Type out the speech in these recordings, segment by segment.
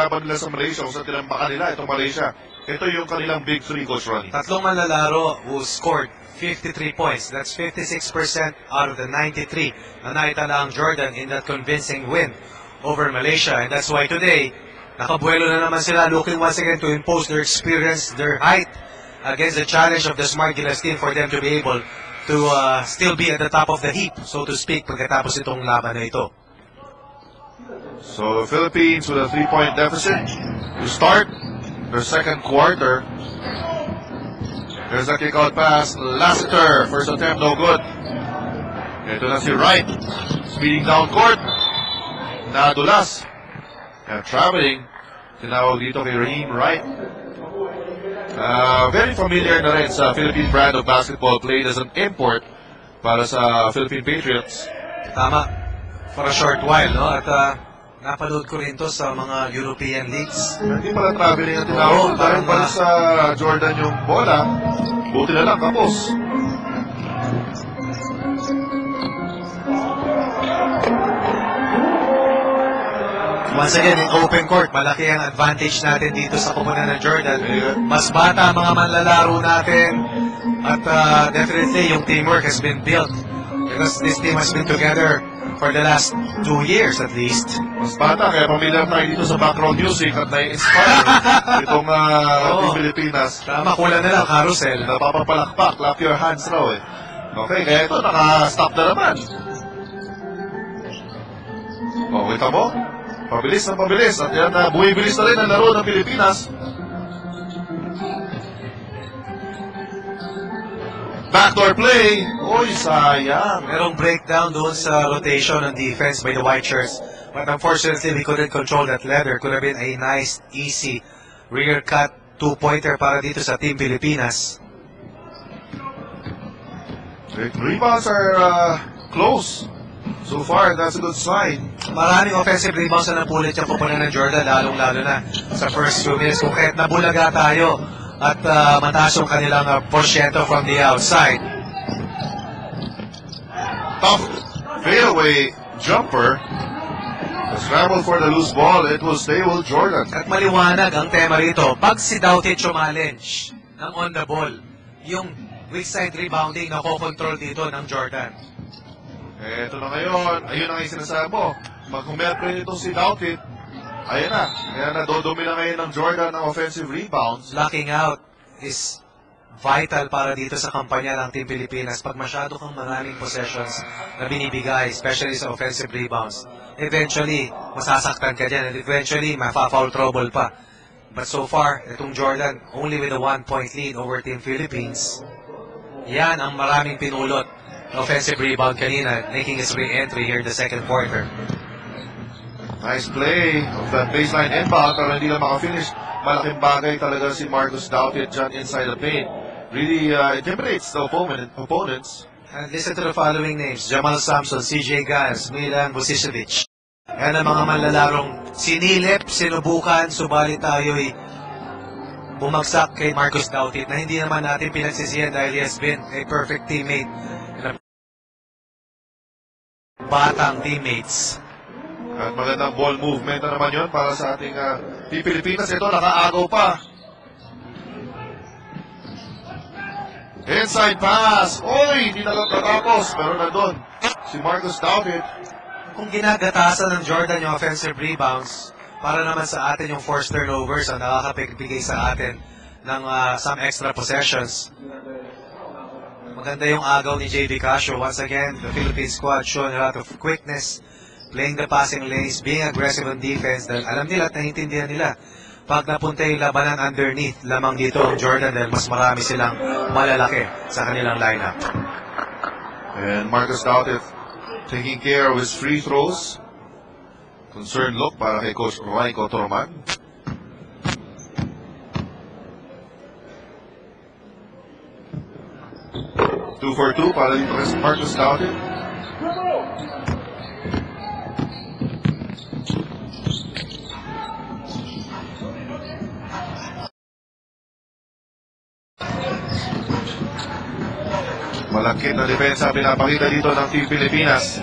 laban nila sa Malaysia kung sa tinambakan nila itong Malaysia. Ito yung kanilang big three, Coach Ronnie. Tatlong manlalaro who scored 53 points. That's 56% out of the 93 na naitala ang Jordan in that convincing win over Malaysia. And that's why today, nakabuelo na naman sila, looking once again to impose their experience, their height against the challenge of the Smart Gilas team for them to be able to still be at the top of the heap, so to speak, pagkatapos itong laban na ito. So the Philippines with a 3-point deficit to start their second quarter. There's a kick-out pass. Lassiter, first attempt, no good. Ito na si Wright. Speeding down court. Nadulas. And traveling. Tinawag dito kay Raheem Wright. Very familiar na rin sa Philippine brand of basketball, played as an import para sa Philippine Patriots. Tama. For a short while, no? At napanood ko rin to sa mga European leagues. Hindi pala traveling ang tinawag. Dahil pala sa Jordan yung bola, buti na lang kapos. Once again, in open court, malaki ang advantage natin dito sa koponan ng Jordan. Mas bata ang mga manlalaro natin. At definitely, yung teamwork has been built. Because this team has been together for the last 2 years at least. Mas bata, kaya pamilyar tayo dito sa background music at nai-inspire itong Team Pilipinas. Tama, kulang na lang, carousel. Napapapalakpak, clap your hands raw eh. Okay, kaya ito, naka-stop na naman. O, kita mo? Pabilis na pabilis. At yan, bumibilis na rin ang laro ng Pilipinas. Backdoor play. Oy, sayang. Merong breakdown doon sa rotation ng defense by the white shirts. But unfortunately, we couldn't control that leather. Could have been a nice, easy rear cut 2-pointer para dito sa Team Pilipinas. Rebounds are close. So far, that's a good sign. Maraming offensive rebounds na napulit yung koponan ng Jordan, lalong-lalo na sa first few minutes. Kung kahit nabulaga tayo at mataas yung kanilang porsyento from the outside. Tough fadeaway jumper. The scramble for the loose ball, it will stay with Jordan. At maliwanag ang tema rito, pag si Doughty challenge ng on the ball, yung weak side rebounding na kokontrol dito ng Jordan. Eto na ngayon, ayun ang sinasabi mo. Pag humerpre itong si Doughty, ayun na. Kaya nadodumi na ngayon ng Jordan ng offensive rebounds. Locking out is vital para dito sa kampanya ng Team Pilipinas. Pag masyado kang maraming possessions na binibigay, especially sa offensive rebounds, eventually, masasaktan ka dyan. And eventually, mafa-foul trouble pa. But so far, itong Jordan, only with a 1-point lead over Team Philippines, yan ang maraming pinulot. Offensive rebound kanina, making his re-entry here in the second quarter. Nice play of that baseline inbound, pero hindi lang makafinish. Malaking bagay talaga si Marcus Doughty dyan inside the paint. Really intimidates the opponents. And listen to the following names: Jamal Samson, CJ Gans, Milan Vucicevic. Yan ang mga manlalarong sinilip, sinubukan, subalit tayo'y bumagsak kay Marcus Doughty na hindi naman natin pinagsisihan dahil he has been a perfect teammate. Batang teammates. At magandang ball movement na naman yun para sa ating Team Pilipinas. Ito, nakaagaw pa. Inside pass. Oy, hindi nakatapos. Pero nandun si Marcus Doughty. Kung ginagatasan ng Jordan yung offensive rebounds, para naman sa atin yung forced turnovers ang nakakapagbigay sa atin ng some extra possessions. Maganda yung agaw ni J.B. Casio. Once again, the Philippine squad showing a lot of quickness, playing the passing lanes, being aggressive on defense. Dahil alam nila at naintindihan nila, pag napunta yung labanan underneath, lamang dito ang Jordan dahil mas marami silang malalaki sa kanilang lineup. And Marcus Doughty taking care of his free throws. Concerned look para kay Coach Raiko Toroman. Two for two para dito kay Marcus Doughty. Malakit na depensa pinapakita dito ng Team Pilipinas.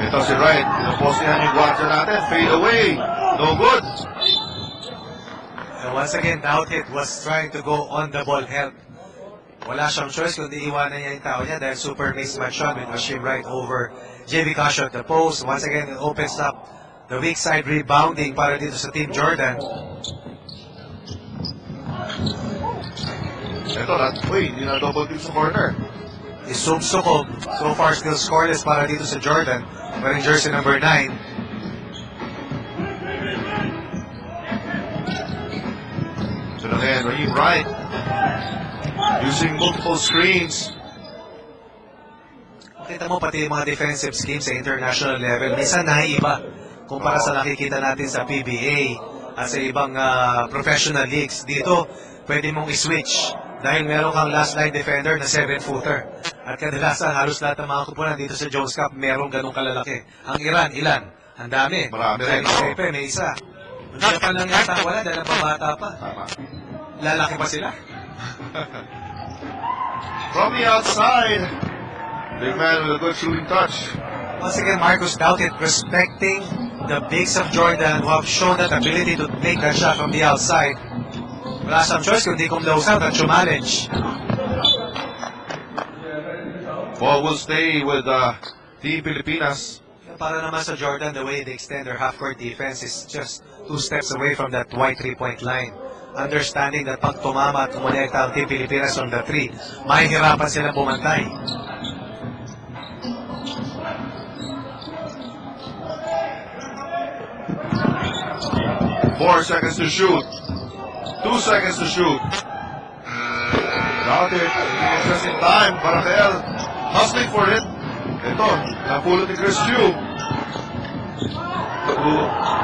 Ito si Wright. Pinupostihan yung guardia natin. Fade away. No good. And once again, Doughtit was trying to go on the ball help. Wala siyang choice kundi iwanan niya yung tao niya dahil super mismatch yun with Machine right over JV Casio at the post. Once again, it opens up the weak side rebounding para dito sa Team Jordan. Ito na, hindi na double team sa corner. Isub Sukob, so far still scoreless para dito sa Jordan, wearing jersey number 9. So again, Raheem Wright using multiple screens. Kita mo pati yung mga defensive schemes sa international level, minsan naiiba kumpara sa nakikita natin sa PBA at sa ibang professional leagues. Dito, pwede mong i-switch dahil meron kang last line defender na 7-footer. At kadalasan, halos lahat ng mga kupunan dito sa Jones Cup, merong ganong kalalaki. Ang Iran, ilan? Ang dami. Marami rin. Pepe, may isa. Ang Japan lang yata, wala dahil pabata pa. Tama. Lalaki pa sila. From the outside, big man with a good shooting touch. Once again, Marcus Doughtit respecting the bigs of Jordan who have shown that ability to make that shot from the outside. Wala siyang choice kundi kung close out at challenge. Ball will stay with Team Pilipinas. Para naman sa Jordan, the way they extend their half-court defense is just 2 steps away from that wide 3-point line. Understanding that pag tumama at kumonekta ang Team Pilipinas on the 3, mahihirapan silang bumantay. Four seconds to shoot. 2 seconds to shoot. Doughtit, just in time. Barakel hustling for it. Ito, napulot ni Chris Q.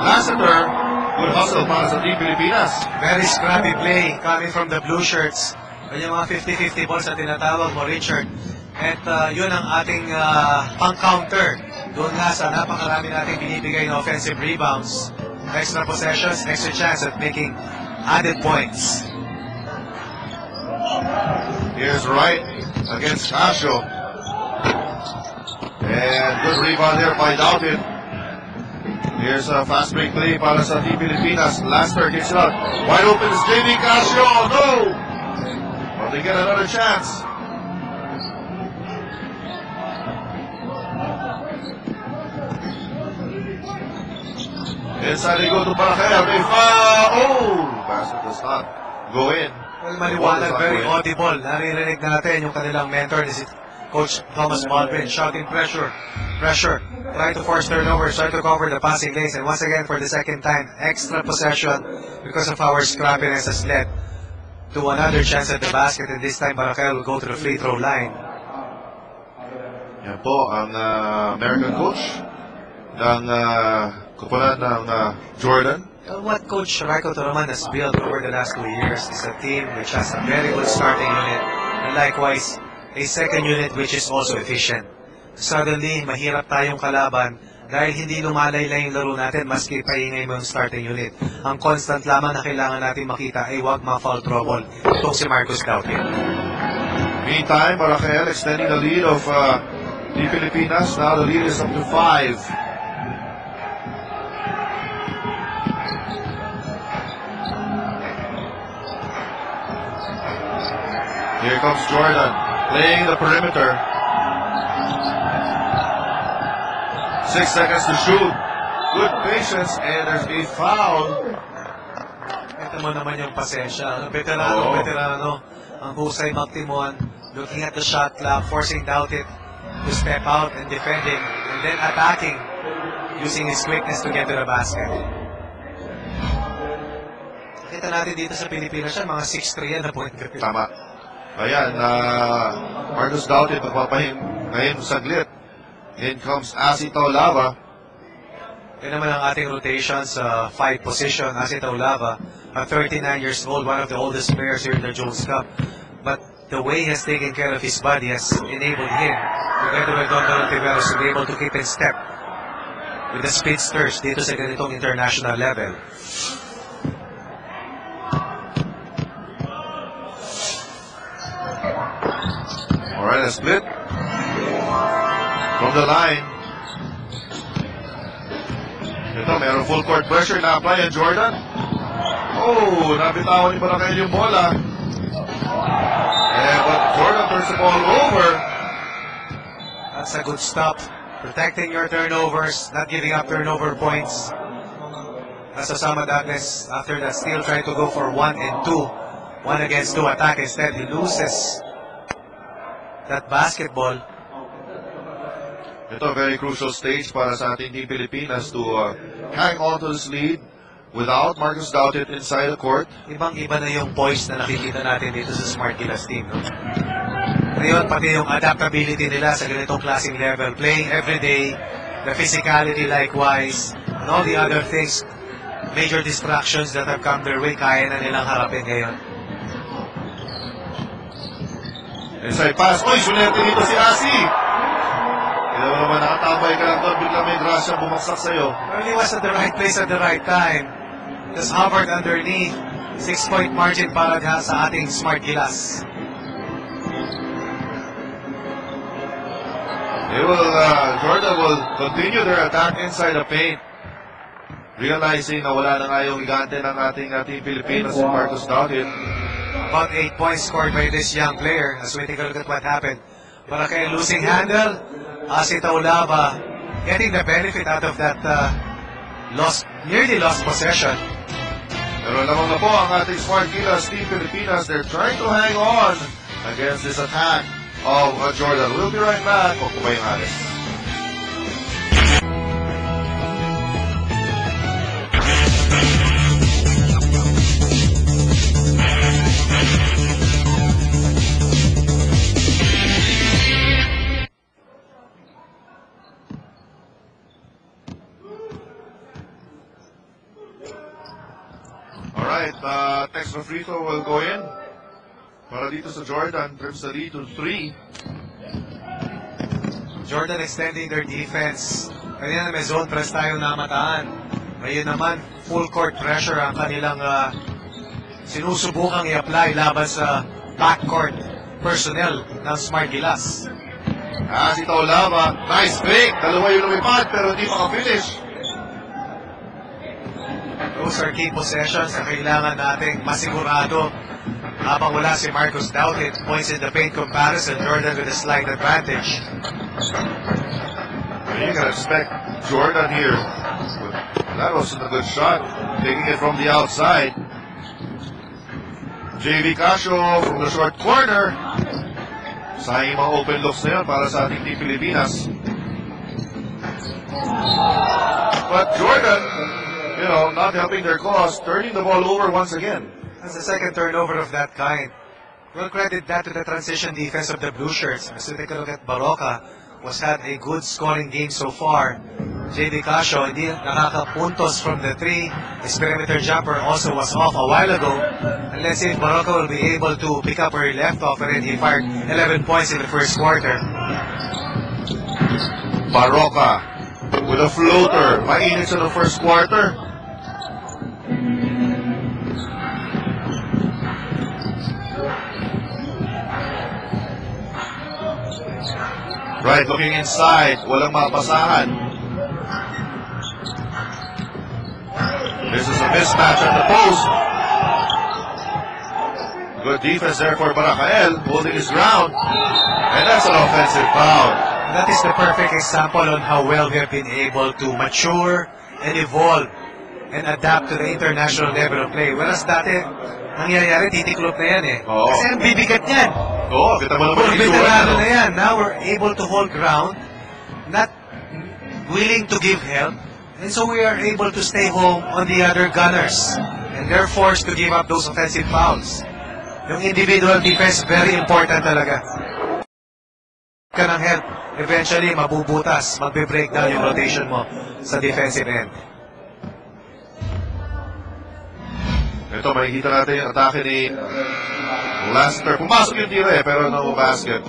Lassiter, good hustle para sa Team Pilipinas. Very scrappy play coming from the blue shirts. Yung mga 50-50 balls na tinatawag mo, Richard. At yun ang ating pang-counter. Doon nga sa napakarami nating binibigay na offensive rebounds. Extra possessions, extra chance at making added points. Here's Wright against Casio. And good rebound there by Doughtit. Here's a fast break play para sa Team Pilipinas. Laster kicks it out. Wide open is JV Casio. No! But they get another chance. Inside they go to Barakel. They foul. Oh! Basket does not go in. Well, maliwanag, very audible. Naririnig natin yung kanilang mentor, si Coach Thomas Baldwin, shouting pressure, pressure. Try to force turnovers, try to cover the passing lanes. And once again, for the second time, extra possession because of our scrappiness has led to another chance at the basket. And this time, Barakel will go to the free throw line. Yan po ang American coach ng kupunan ng Jordan. What Coach Raiko Toroman has built over the last 2 years is a team which has a very good starting unit and likewise a second unit which is also efficient. Suddenly, mahirap tayong kalaban dahil hindi lumalaylay yung laro natin maski paingay mo yung starting unit. Ang constant lamang na kailangan natin makita ay huwag ma-foul trouble. Itong si Marcus Doughtit. Meantime, Barakel extending the lead of the Pilipinas. Now the lead is up to 5. Here comes Jordan, playing the perimeter. 6 seconds to shoot. Good patience, and there's a foul. Ito mo naman yung pasensya. Veterano. Ang husay Magtimon, looking at the shot clock, forcing Doughtit to step out and defending, and then attacking, using his quickness to get to the basket. Kita natin dito sa Pilipinas siya, mga 6'3" yan na point guard. Tama. Ayan, Marcus Doughtit magpapahin ngayon saglit. In comes Asi Taulava. Yan naman ang ating rotation sa 5 position. Asi Taulava, 39 years old, one of the oldest players here in the Jones Cup. But the way he has taken care of his body has enabled him, together with Don Tiveros, to be able to keep in step with the speedsters dito sa ganitong international level. Alright, a split from the line. Ito, meron full court pressure na apply ang Jordan. Oh, nabitawan ni Barakael yung bola. But Jordan turns the ball over. That's a good stop. Protecting your turnovers, not giving up turnover points. As Osama Douglas, after that steal, trying to go for 1 and 2. 1 against 2 attack. Instead, he loses that basketball. Ito, very crucial stage para sa ating Team Pilipinas to hang on to this lead without Marcus Doughtit inside the court. Ibang-iba na yung poise na nakikita natin dito sa Smart Gilas team. No? Ngayon, pati yung adaptability nila sa ganitong klaseng level. Playing every day, the physicality likewise, and all the other things, major distractions that have come their way, kaya na nilang harapin ngayon. Inside pass. Oy, sunerte dito si Asi. Kaya naman nakatambay ka lang doon, bigla may grasya bumagsak sa'yo. Early was at the right place at the right time. Just hovered underneath. 6-point margin para sa ating Smart Gilas. Jordan will continue their attack inside the paint. Realizing na wala na nga yung higante ng ating Team Pilipinas, si Marcus Doughtit. About 8 points scored by this young player as we take a look at what happened. Barakael losing handle. Asi Taulava getting the benefit out of that nearly lost possession. Pero lamang na po ang ating Smart Gilas Team Pilipinas. They're trying to hang on against this attack of Jordan. We'll be right back. O kumayong alis. Alright, Texas free throw will go in. Para dito sa Jordan, trips the lead to 3. Jordan extending their defense. Kanina may zone press tayo namataan. Ngayon naman, full court pressure ang kanilang sinusubukang i-apply laban sa backcourt personnel ng Smart Gilas. Si Taulava, nice break. Dalawa yung lumipad pero hindi maka-finish. Those are key possessions na kailangan nating masigurado. Habang wala si Marcus Doughtit, points in the paint comparison, Jordan with a slight advantage. You can expect Jordan here. That wasn't a good shot. Taking it from the outside. JV Casio from the short corner. Sayang mga open looks na yun para sa ating Team Pilipinas. But Jordan, not helping their cause, turning the ball over once again. That's the second turnover of that kind. We'll credit that to the transition defense of the Blue Shirts. As we take a look at Baroka, was had a good scoring game so far. JV Casio, hindi nakakapuntos from the 3. His perimeter jumper also was off a while ago. And let's see if Baroka will be able to pick up where he left off. And he fired 11 points in the first quarter. Baroka with a floater. Mainit sa the first quarter. Right, looking inside. Walang mapasahan. This is a mismatch at the post. Good defense there for Barakael, holding his ground. And that's an offensive foul. That is the perfect example on how well we have been able to mature and evolve and adapt to the international level of play. Whereas dati, nangyayari, titiklop na yan eh. Oo. Kasi ang bibigat yan. Oo, kita mo naman yung Veterano na yan. Now we're able to hold ground, not willing to give help, and so we are able to stay home on the other gunners. And they're forced to give up those offensive fouls. Yung individual defense, very important talaga. Ka ng help, eventually mabubutas, magbe-breakdown yung rotation mo sa defensive end. Ito, makikita natin yung atake ni Lassiter. Pumasok yung tira pero no basket.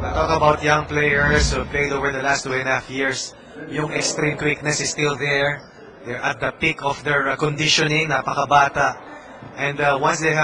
Talk about young players who played over the last 2.5 years. Yung extreme quickness is still there. They're at the peak of their conditioning, napakabata. And once they have